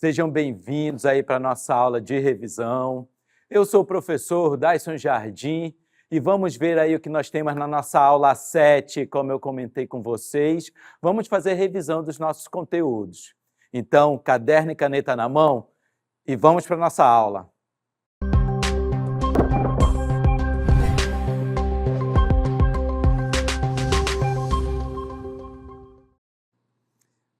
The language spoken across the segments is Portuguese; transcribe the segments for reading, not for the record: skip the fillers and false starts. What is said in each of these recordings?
Sejam bem-vindos aí para a nossa aula de revisão. Eu sou o professor Daisson Jardim e vamos ver aí o que nós temos na nossa aula 7, como eu comentei com vocês. Vamos fazer revisão dos nossos conteúdos. Então, caderno e caneta na mão e vamos para a nossa aula.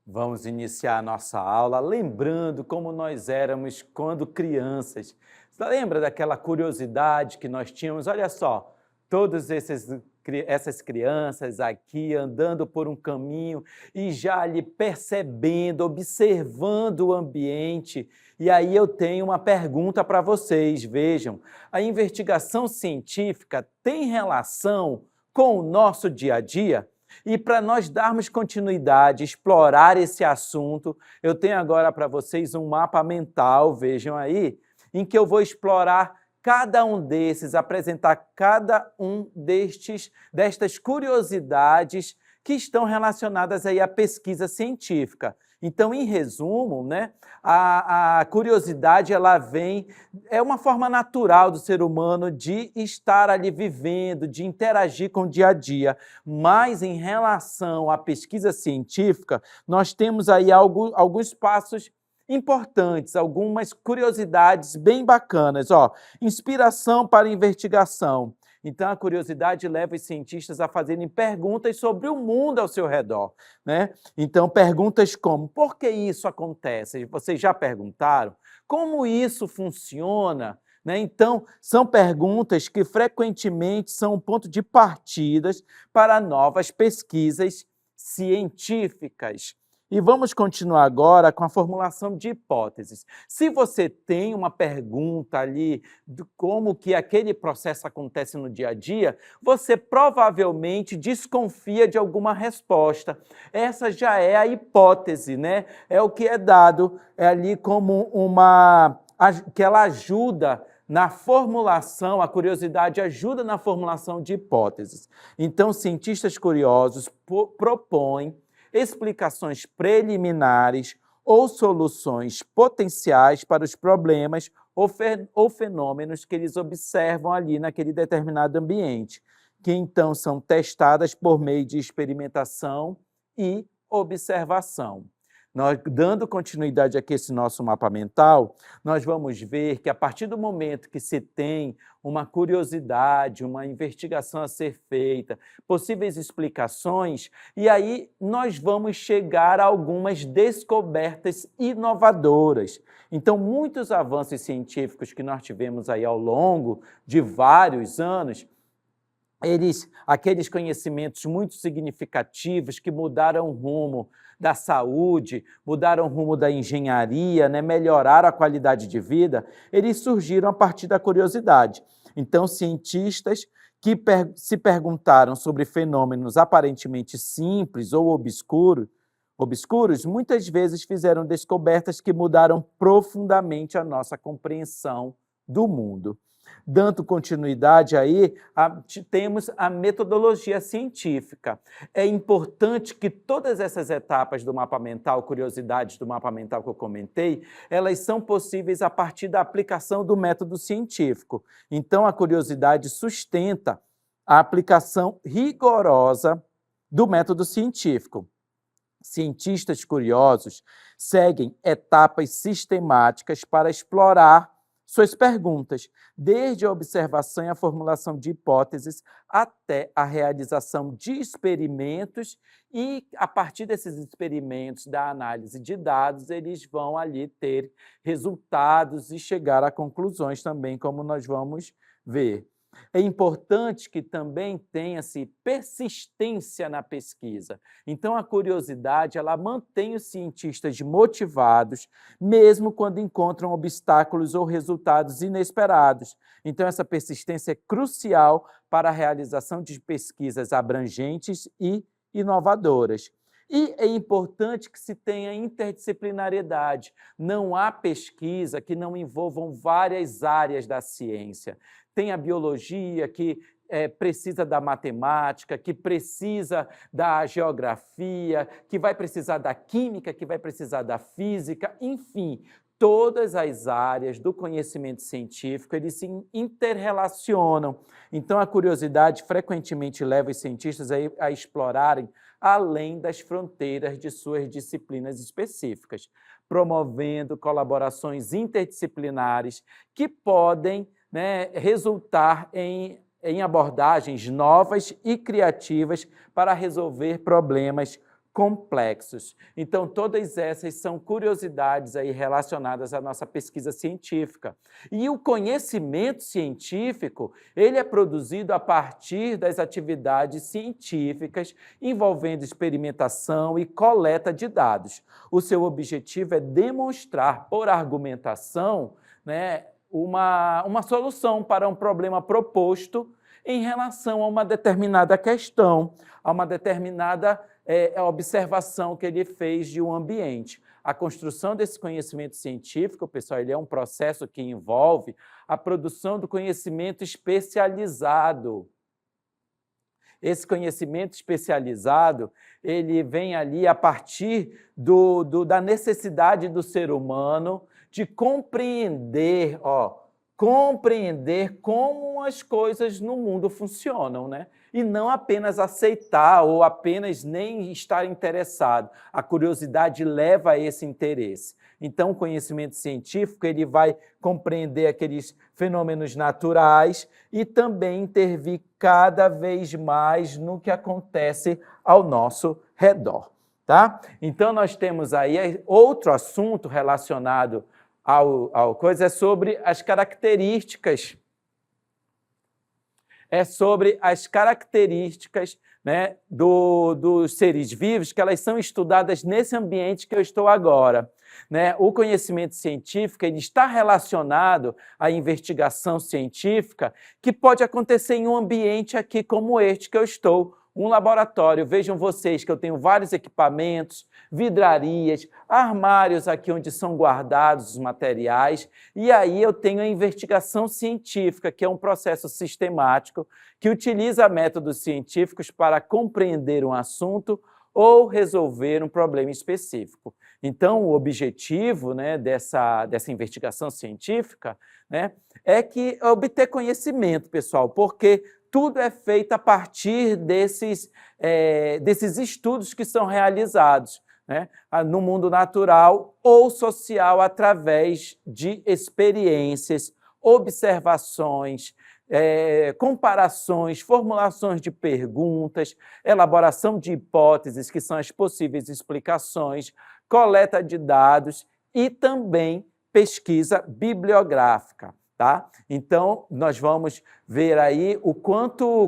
Vamos iniciar a nossa aula lembrando como nós éramos quando crianças. Você lembra daquela curiosidade que nós tínhamos? Olha só, todas essas crianças aqui andando por um caminho e já ali percebendo, observando o ambiente. E aí eu tenho uma pergunta para vocês, vejam. A investigação científica tem relação com o nosso dia a dia? E para nós darmos continuidade, explorar esse assunto, eu tenho agora para vocês um mapa mental, vejam aí, em que eu vou explorar cada um desses, apresentar cada um destas curiosidades que estão relacionadas aí à pesquisa científica. Então, em resumo, né, a curiosidade ela vem, é uma forma natural do ser humano de estar ali vivendo, de interagir com o dia a dia, mas em relação à pesquisa científica, nós temos aí alguns passos importantes, algumas curiosidades bem bacanas. Ó, inspiração para investigação. Então, a curiosidade leva os cientistas a fazerem perguntas sobre o mundo ao seu redor, né? Então, perguntas como, por que isso acontece? Vocês já perguntaram? Como isso funciona? Né? Então, são perguntas que frequentemente são um ponto de partidas para novas pesquisas científicas. E vamos continuar agora com a formulação de hipóteses. Se você tem uma pergunta ali de como que aquele processo acontece no dia a dia, você provavelmente desconfia de alguma resposta. Essa já é a hipótese, né? É o que é dado ali como que ela ajuda na formulação, a curiosidade ajuda na formulação de hipóteses. Então, cientistas curiosos propõem explicações preliminares ou soluções potenciais para os problemas ou fenômenos que eles observam ali naquele determinado ambiente, que então são testadas por meio de experimentação e observação. Nós, dando continuidade aqui a esse nosso mapa mental, nós vamos ver que a partir do momento que se tem uma curiosidade, uma investigação a ser feita, possíveis explicações, e aí nós vamos chegar a algumas descobertas inovadoras. Então, muitos avanços científicos que nós tivemos aí ao longo de vários anos, aqueles conhecimentos muito significativos que mudaram o rumo da saúde, mudaram o rumo da engenharia, né, melhoraram a qualidade de vida, eles surgiram a partir da curiosidade. Então, cientistas que se perguntaram sobre fenômenos aparentemente simples ou obscuros, muitas vezes fizeram descobertas que mudaram profundamente a nossa compreensão do mundo. Dando continuidade aí, temos a metodologia científica. É importante que todas essas etapas do mapa mental, curiosidades do mapa mental que eu comentei, elas são possíveis a partir da aplicação do método científico. Então, a curiosidade sustenta a aplicação rigorosa do método científico. Cientistas curiosos seguem etapas sistemáticas para explorar suas perguntas, desde a observação e a formulação de hipóteses até a realização de experimentos e, a partir desses experimentos, da análise de dados, eles vão ali ter resultados e chegar a conclusões também, como nós vamos ver. É importante que também tenha-se persistência na pesquisa. Então, a curiosidade ela mantém os cientistas motivados, mesmo quando encontram obstáculos ou resultados inesperados. Então, essa persistência é crucial para a realização de pesquisas abrangentes e inovadoras. E é importante que se tenha interdisciplinariedade. Não há pesquisa que não envolvam várias áreas da ciência. Tem a biologia, que precisa da matemática, que precisa da geografia, que vai precisar da química, que vai precisar da física, enfim, todas as áreas do conhecimento científico, eles se interrelacionam. Então, a curiosidade frequentemente leva os cientistas a explorarem além das fronteiras de suas disciplinas específicas, promovendo colaborações interdisciplinares que podem, né, resultar em abordagens novas e criativas para resolver problemas complexos. Então, todas essas são curiosidades aí relacionadas à nossa pesquisa científica. E o conhecimento científico, ele é produzido a partir das atividades científicas envolvendo experimentação e coleta de dados. O seu objetivo é demonstrar, por argumentação, né, uma solução para um problema proposto em relação a uma determinada questão, a uma determinada observação que ele fez de um ambiente. A construção desse conhecimento científico, pessoal, ele é um processo que envolve a produção do conhecimento especializado. Esse conhecimento especializado, ele vem ali a partir da necessidade do ser humano de compreender, compreender como as coisas no mundo funcionam, né? E não apenas aceitar ou apenas nem estar interessado. A curiosidade leva a esse interesse. Então, o conhecimento científico ele vai compreender aqueles fenômenos naturais e também intervir cada vez mais no que acontece ao nosso redor, tá? Então, nós temos aí outro assunto relacionado ao coisa, é sobre as características. É sobre as características, né, dos seres vivos, que elas são estudadas nesse ambiente que eu estou agora. Né? O conhecimento científico ele está relacionado à investigação científica que pode acontecer em um ambiente aqui como este que eu estou, um laboratório. Vejam vocês que eu tenho vários equipamentos, vidrarias, armários aqui onde são guardados os materiais, e aí eu tenho a investigação científica, que é um processo sistemático que utiliza métodos científicos para compreender um assunto ou resolver um problema específico. Então, o objetivo, né, dessa investigação científica, né, é obter conhecimento, pessoal, porque tudo é feito a partir desses estudos que são realizados, né, no mundo natural ou social através de experiências, observações, comparações, formulações de perguntas, elaboração de hipóteses, que são as possíveis explicações, coleta de dados e também pesquisa bibliográfica. Tá? Então, nós vamos ver aí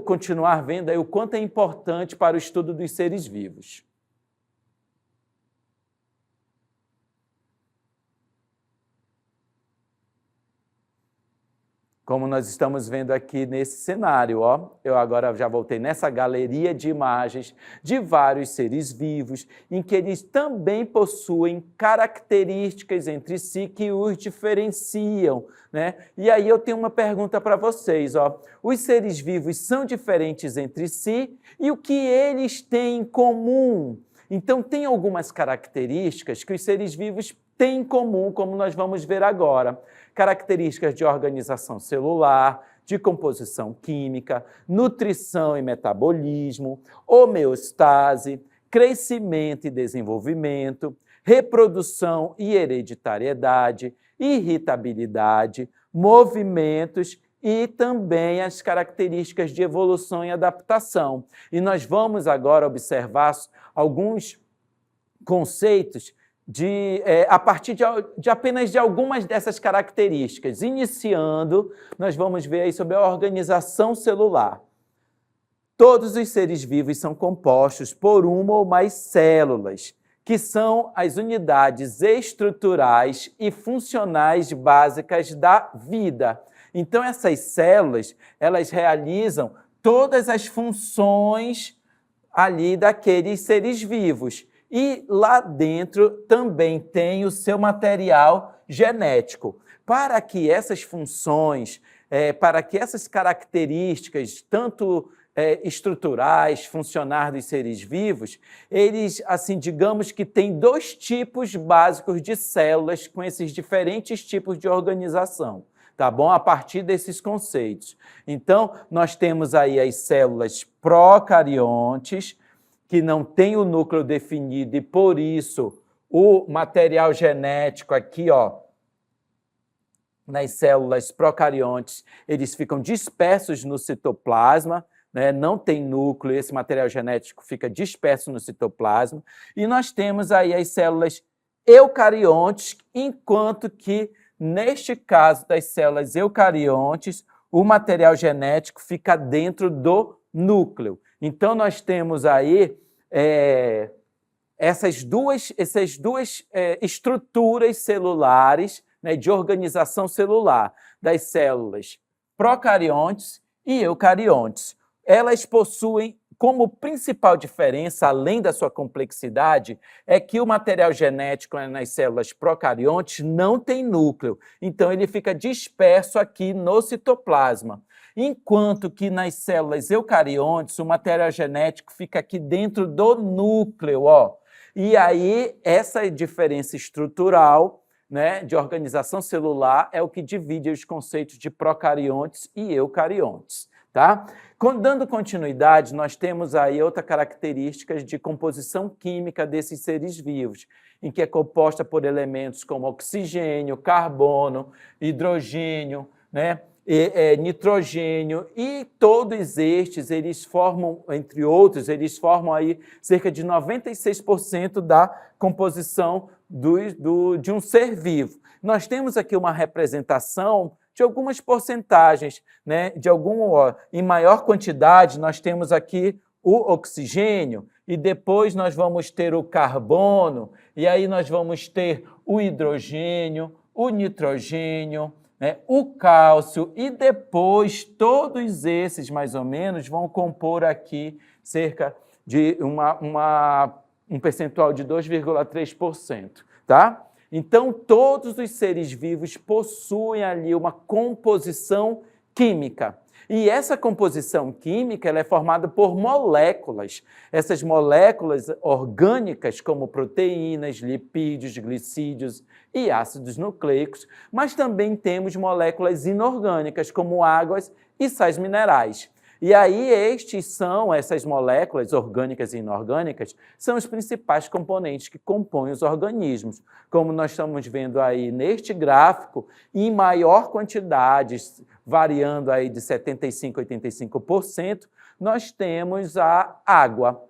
continuar vendo aí o quanto é importante para o estudo dos seres vivos. Como nós estamos vendo aqui nesse cenário, eu agora já voltei nessa galeria de imagens de vários seres vivos, em que eles também possuem características entre si que os diferenciam, né? E aí eu tenho uma pergunta para vocês, os seres vivos são diferentes entre si e o que eles têm em comum? Então, tem algumas características que os seres vivos têm em comum, como nós vamos ver agora. Características de organização celular, de composição química, nutrição e metabolismo, homeostase, crescimento e desenvolvimento, reprodução e hereditariedade, irritabilidade, movimentos e também as características de evolução e adaptação. E nós vamos agora observar alguns conceitos a partir de apenas de algumas dessas características. Iniciando, nós vamos ver aí sobre a organização celular. Todos os seres vivos são compostos por uma ou mais células, que são as unidades estruturais e funcionais básicas da vida. Então, essas células, elas realizam todas as funções ali daqueles seres vivos. E lá dentro também tem o seu material genético. Para que essas funções para que essas características, tanto estruturais, funcionais dos seres vivos, eles, assim, digamos que tem 2 tipos básicos de células com esses diferentes tipos de organização, tá bom? A partir desses conceitos. Então, nós temos aí as células procariontes, que não têm o núcleo definido e, por isso, o material genético aqui, ó, nas células procariontes, eles ficam dispersos no citoplasma, né? Não tem núcleo, esse material genético fica disperso no citoplasma. E nós temos aí as células eucariontes, enquanto que, neste caso das células eucariontes, o material genético fica dentro do núcleo. Então, nós temos aí essas duas estruturas celulares, né, de organização celular das células procariontes e eucariontes. Elas possuem como principal diferença, além da sua complexidade, é que o material genético nas células procariontes não tem núcleo, então ele fica disperso aqui no citoplasma. Enquanto que nas células eucariontes, o material genético fica aqui dentro do núcleo, ó. E aí, essa diferença estrutural, né, de organização celular é o que divide os conceitos de procariontes e eucariontes, tá? Dando continuidade, nós temos aí outra característica de composição química desses seres vivos, em que é composta por elementos como oxigênio, carbono, hidrogênio, né, nitrogênio, e todos estes, eles formam, entre outros, eles formam aí cerca de 96% da composição de um ser vivo. Nós temos aqui uma representação de algumas porcentagens, né? Em maior quantidade, nós temos aqui o oxigênio, e depois nós vamos ter o carbono, e aí nós vamos ter o hidrogênio, o nitrogênio, né, o cálcio, e depois todos esses, mais ou menos, vão compor aqui cerca de um percentual de 2,3%, tá? Então, todos os seres vivos possuem ali uma composição química. E essa composição química ela é formada por moléculas. Essas moléculas orgânicas, como proteínas, lipídios, glicídios e ácidos nucleicos, mas também temos moléculas inorgânicas, como águas e sais minerais. E aí essas moléculas orgânicas e inorgânicas são os principais componentes que compõem os organismos. Como nós estamos vendo aí neste gráfico, em maior quantidade, variando aí de 75% a 85%, nós temos a água,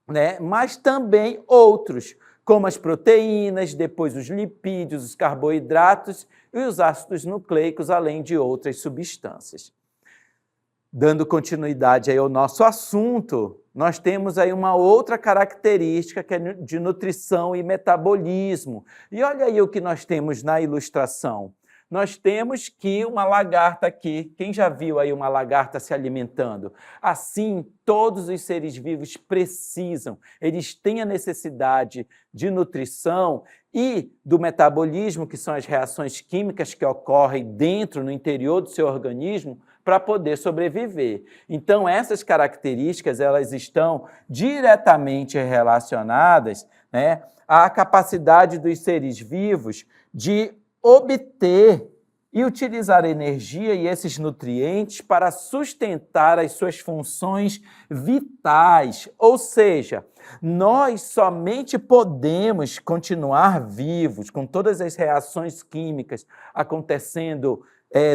né? Mas também outros, como as proteínas, depois os lipídios, os carboidratos e os ácidos nucleicos, além de outras substâncias. Dando continuidade aí ao nosso assunto, nós temos aí uma outra característica que é de nutrição e metabolismo. E olha aí o que nós temos na ilustração. Nós temos que uma lagarta aqui, quem já viu aí uma lagarta se alimentando? Assim, todos os seres vivos precisam, eles têm a necessidade de nutrição e do metabolismo, que são as reações químicas que ocorrem dentro, no interior do seu organismo, para poder sobreviver. Então, essas características elas estão diretamente relacionadas, né, à capacidade dos seres vivos de obter e utilizar energia e esses nutrientes para sustentar as suas funções vitais. Ou seja, nós somente podemos continuar vivos com todas as reações químicas acontecendo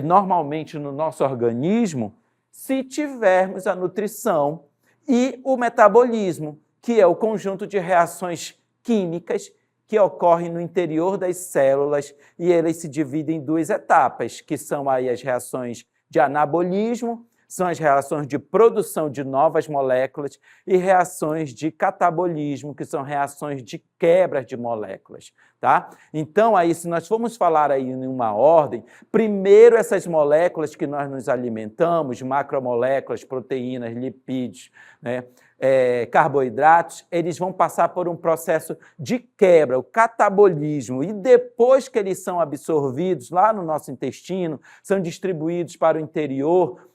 normalmente no nosso organismo, se tivermos a nutrição e o metabolismo, que é o conjunto de reações químicas que ocorrem no interior das células, e elas se dividem em 2 etapas, que são aí as reações de anabolismo, são as reações de produção de novas moléculas e reações de catabolismo, que são reações de quebra de moléculas, tá? Então, aí, se nós formos falar aí em uma ordem, primeiro essas moléculas que nós nos alimentamos, macromoléculas, proteínas, lipídios, né, carboidratos, eles vão passar por um processo de quebra, o catabolismo, e depois que eles são absorvidos lá no nosso intestino, são distribuídos para o interior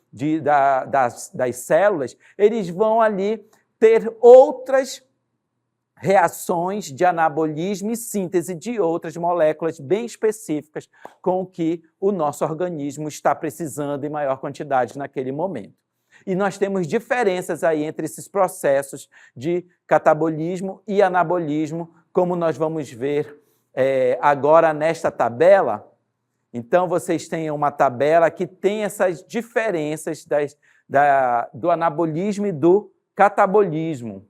das células, eles vão ali ter outras reações de anabolismo e síntese de outras moléculas bem específicas com o que o nosso organismo está precisando em maior quantidade naquele momento. E nós temos diferenças aí entre esses processos de catabolismo e anabolismo, como nós vamos ver agora nesta tabela. Então, vocês têm uma tabela que tem essas diferenças do anabolismo e do catabolismo.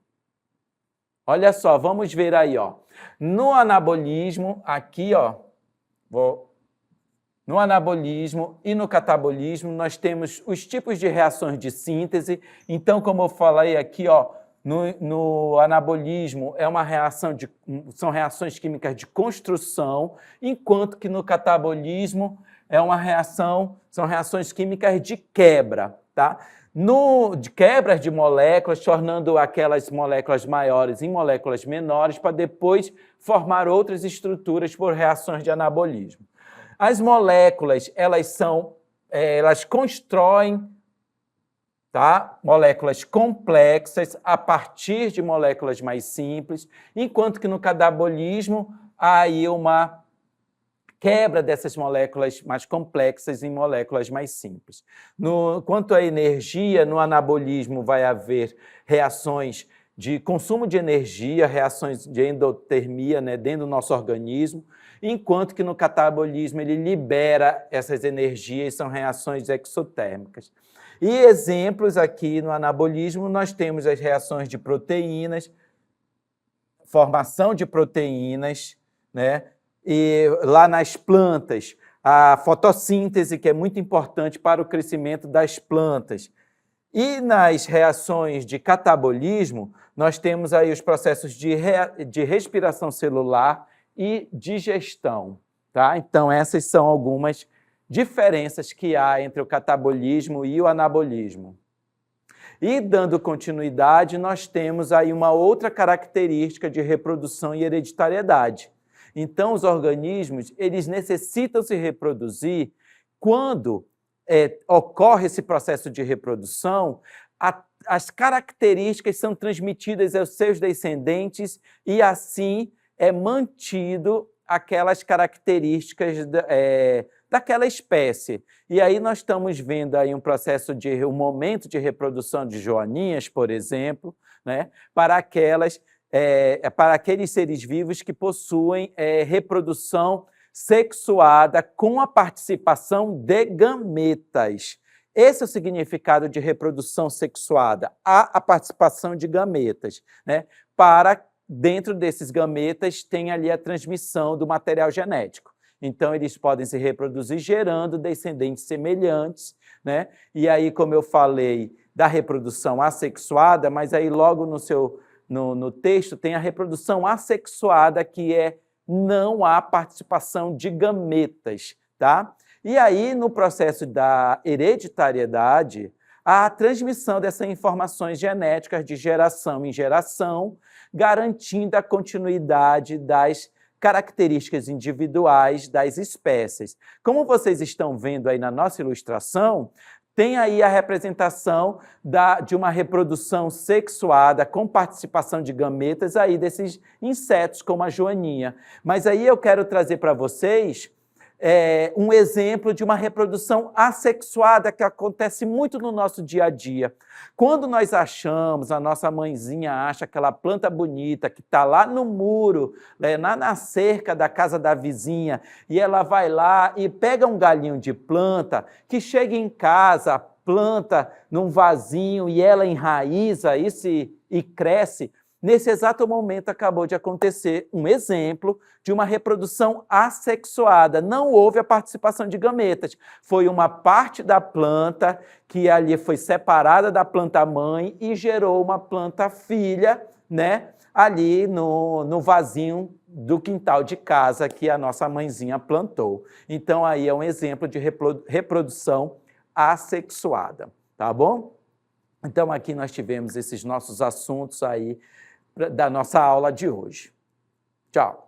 Olha só, vamos ver aí, ó. No anabolismo, aqui, ó, no anabolismo e no catabolismo, nós temos os tipos de reações de síntese. Então, como eu falei aqui, ó, no anabolismo são reações químicas de construção, enquanto que no catabolismo são reações químicas de quebra, tá? De quebras de moléculas, tornando aquelas moléculas maiores em moléculas menores, para depois formar outras estruturas por reações de anabolismo. As moléculas, elas constroem, tá, moléculas complexas a partir de moléculas mais simples, enquanto que no catabolismo há aí uma quebra dessas moléculas mais complexas em moléculas mais simples. Quanto à energia, no anabolismo vai haver reações de consumo de energia, reações de endotermia, né, dentro do nosso organismo, enquanto que no catabolismo ele libera essas energias, são reações exotérmicas. E exemplos aqui no anabolismo, nós temos as reações de proteínas, formação de proteínas, né? E lá nas plantas, a fotossíntese, que é muito importante para o crescimento das plantas. E nas reações de catabolismo, nós temos aí os processos de respiração celular e digestão, tá? Então, essas são algumas diferenças que há entre o catabolismo e o anabolismo. E, dando continuidade, nós temos aí uma outra característica de reprodução e hereditariedade. Então, os organismos, eles necessitam se reproduzir quando ocorre esse processo de reprodução, as características são transmitidas aos seus descendentes e, assim, é mantido aquelas características daquela espécie. E aí nós estamos vendo aí um momento de reprodução de joaninhas, por exemplo, né, para aqueles seres vivos que possuem reprodução sexuada com a participação de gametas. Esse é o significado de reprodução sexuada, a participação de gametas, né? Dentro desses gametas tem ali a transmissão do material genético. Então, eles podem se reproduzir gerando descendentes semelhantes, né? E aí, como eu falei, da reprodução assexuada, mas aí logo no texto tem a reprodução assexuada, que não há participação de gametas, tá? E aí, no processo da hereditariedade, há a transmissão dessas informações genéticas de geração em geração, garantindo a continuidade das características individuais das espécies. Como vocês estão vendo aí na nossa ilustração, tem aí a representação de uma reprodução sexuada com participação de gametas aí desses insetos, como a joaninha. Mas aí eu quero trazer para vocês um exemplo de uma reprodução assexuada que acontece muito no nosso dia a dia. Quando nós achamos, a nossa mãezinha acha aquela planta bonita que está lá no muro, na cerca da casa da vizinha, e ela vai lá e pega um galinho de planta, que chega em casa, planta num vasinho e ela enraiza isso e cresce. Nesse exato momento acabou de acontecer um exemplo de uma reprodução assexuada. Não houve a participação de gametas. Foi uma parte da planta que ali foi separada da planta mãe e gerou uma planta filha, né? Ali no vasinho do quintal de casa que a nossa mãezinha plantou. Então aí é um exemplo de reprodução assexuada, tá bom? Então aqui nós tivemos esses nossos assuntos aí da nossa aula de hoje. Tchau!